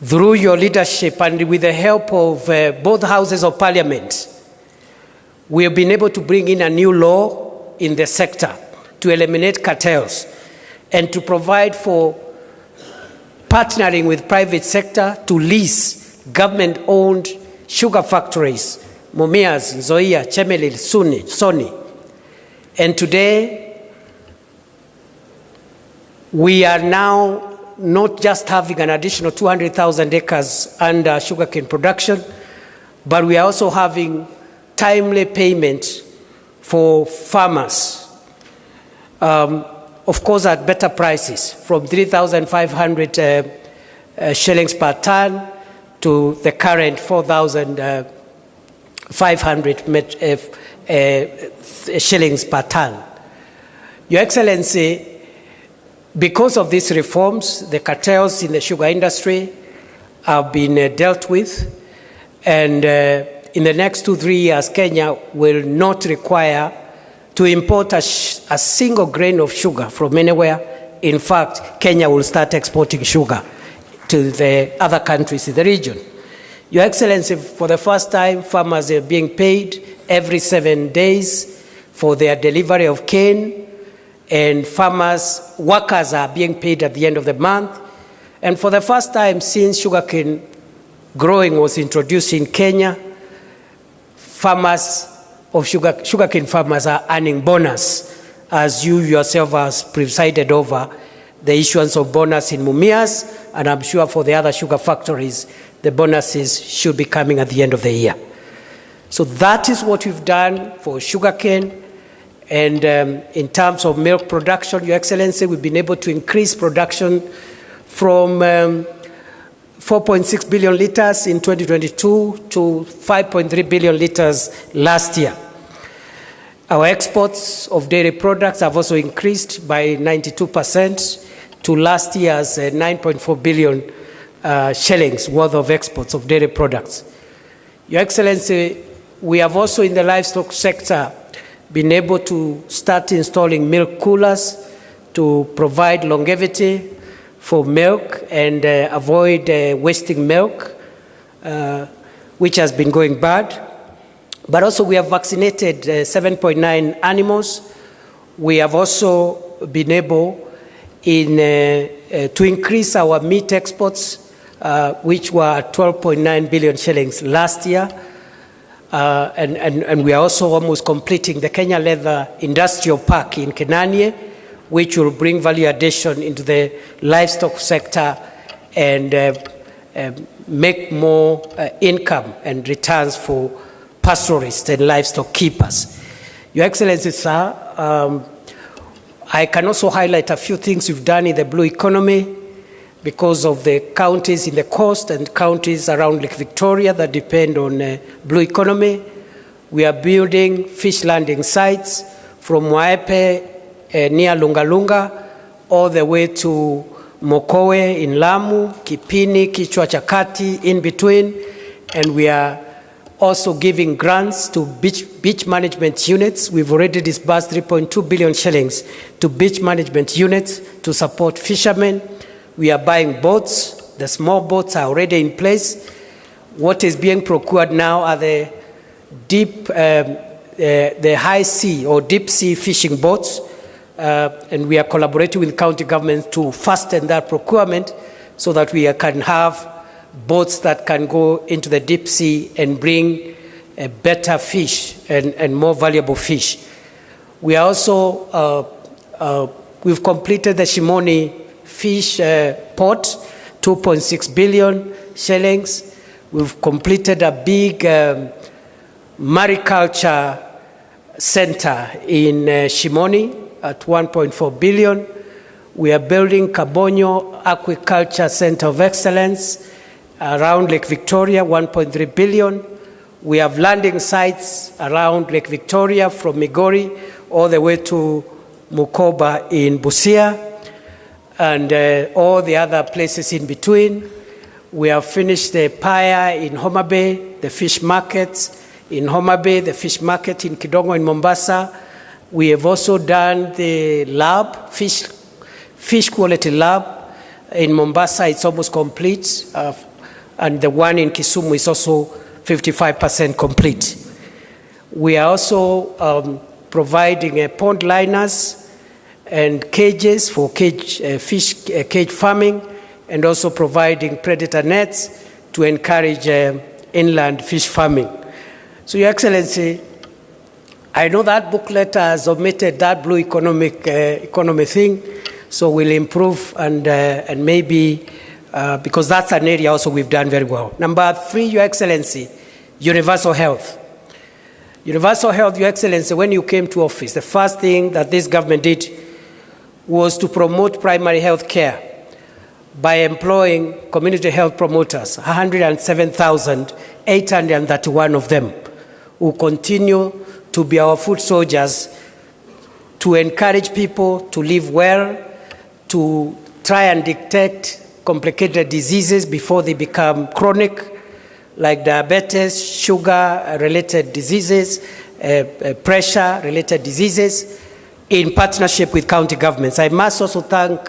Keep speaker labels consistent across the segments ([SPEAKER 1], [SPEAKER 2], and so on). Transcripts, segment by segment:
[SPEAKER 1] through your leadership and with the help of both houses of parliament, we have been able to bring in a new law in the sector to eliminate cartels and to provide for partnering with private sector to lease government-owned sugar factories, Mumias, Nzoia, Chemelil, Sony. And today, we are now not just having an additional 200,000 acres under sugarcane production, but we are also having timely payment for farmers, of course at better prices, from 3,500 shillings per ton to the current 4,500 shillings per ton. Your Excellency, because of these reforms, the cartels in the sugar industry have been dealt with, and in the next 2-3 years, Kenya will not require to import a single grain of sugar from anywhere. In fact, Kenya will start exporting sugar to the other countries in the region. Your Excellency, for the first time, farmers are being paid every 7 days for their delivery of cane, and workers are being paid at the end of the month. And for the first time since sugarcane growing was introduced in Kenya, sugarcane farmers are earning bonus, as you yourself has presided over the issuance of bonus in Mumias, and I'm sure for the other sugar factories, the bonuses should be coming at the end of the year. So that is what we've done for sugarcane. And in terms of milk production, Your Excellency, we've been able to increase production from 4.6 billion liters in 2022 to 5.3 billion liters last year. Our exports of dairy products have also increased by 92% to last year's 9.4 billion shillings worth of exports of dairy products. Your Excellency, we have also in the livestock sector been able to start installing milk coolers to provide longevity for milk and avoid wasting milk, which has been going bad. But also we have vaccinated 7.9 animals. We have also been able to increase our meat exports, which were 12.9 billion shillings last year. And we are also almost completing the Kenya Leather Industrial Park in Kenanie, which will bring value addition into the livestock sector and make more income and returns for pastoralists and livestock keepers. Your Excellency, sir, I can also highlight a few things we've done in the blue economy because of the counties in the coast and counties around Lake Victoria that depend on blue economy. We are building fish landing sites from Waepe near Lungalunga all the way to Mokowe in Lamu, Kipini, Kichwa Chakati in between, and we are also giving grants to beach management units. We've already disbursed 3.2 billion shillings to beach management units to support fishermen. We are buying boats. The small boats are already in place. What is being procured now are the high sea or deep sea fishing boats, and we are collaborating with county governments to fasten that procurement so that we can have boats that can go into the deep sea and bring better fish and more valuable fish. We are also, we've completed the Shimoni fish port, 2.6 billion shillings. We've completed a big mariculture center in Shimoni at 1.4 billion. We are building Kabonyo Aquaculture Center of Excellence around Lake Victoria, 1.3 billion. We have landing sites around Lake Victoria from Migori all the way to Mukoba in Busia and all the other places in between. We have finished the Paya in Homa Bay, the fish markets in Homa Bay, the fish market in Kidongo in Mombasa. We have also done the lab, fish quality lab in Mombasa. It's almost complete. and the one in Kisumu is also 55% complete. We are also providing pond liners and cages for fish cage farming, and also providing predator nets to encourage inland fish farming. So, Your Excellency, I know that booklet has omitted that blue economy thing, so we'll improve and maybe, because that's an area also we've done very well. Number 3, Your Excellency, universal health. Universal health, Your Excellency, when you came to office, the first thing that this government did was to promote primary health care by employing community health promoters, 107,831 of them, who continue to be our foot soldiers, to encourage people to live well, to try and detect complicated diseases before they become chronic, like diabetes, sugar-related diseases, pressure-related diseases, in partnership with county governments. I must also thank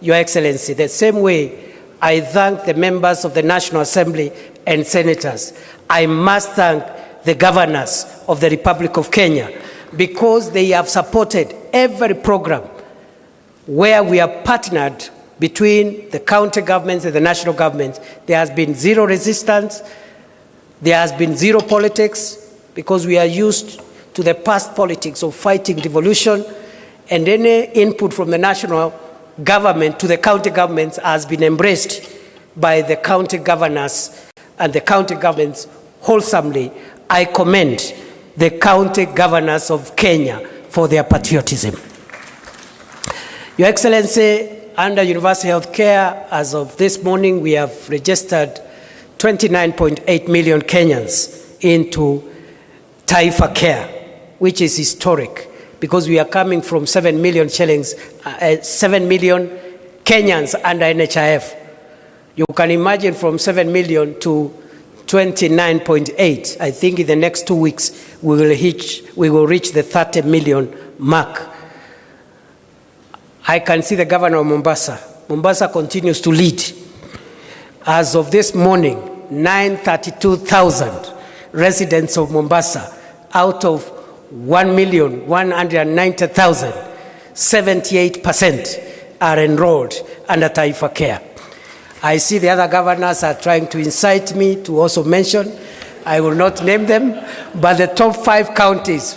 [SPEAKER 1] Your Excellency the same way I thank the members of the National Assembly and senators. I must thank the governors of the Republic of Kenya, because they have supported every program where we have partnered between the county governments and the national government. There has been zero resistance, there has been zero politics, because we are used to the past politics of fighting devolution, and any input from the national government to the county governments has been embraced by the county governors and the county governments wholesomely. I commend the county governors of Kenya for their patriotism. Your Excellency, under universal health care, as of this morning, we have registered 29.8 million Kenyans into Taifa Care, which is historic, because we are coming from 7 million shillings, 7 million Kenyans under NHIF. You can imagine, from 7 million to 29.8. I think in the next 2 weeks we will reach the 30 million mark. I can see the governor of Mombasa. Mombasa continues to lead. As of this morning, 932,000 residents of Mombasa out of 1,190,000, 78% are enrolled under Taifa Care. I see the other governors are trying to incite me to also mention, I will not name them, but the top 5 counties,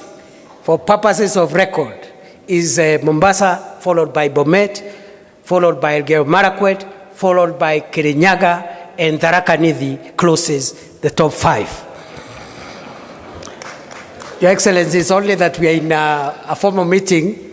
[SPEAKER 1] for purposes of record, is Mombasa, followed by Bomet, followed by Elgeyo Marakwet, followed by Kirinyaga, and Tharaka Nithi closes the top 5. Your Excellency, it's only that we are in a formal meeting.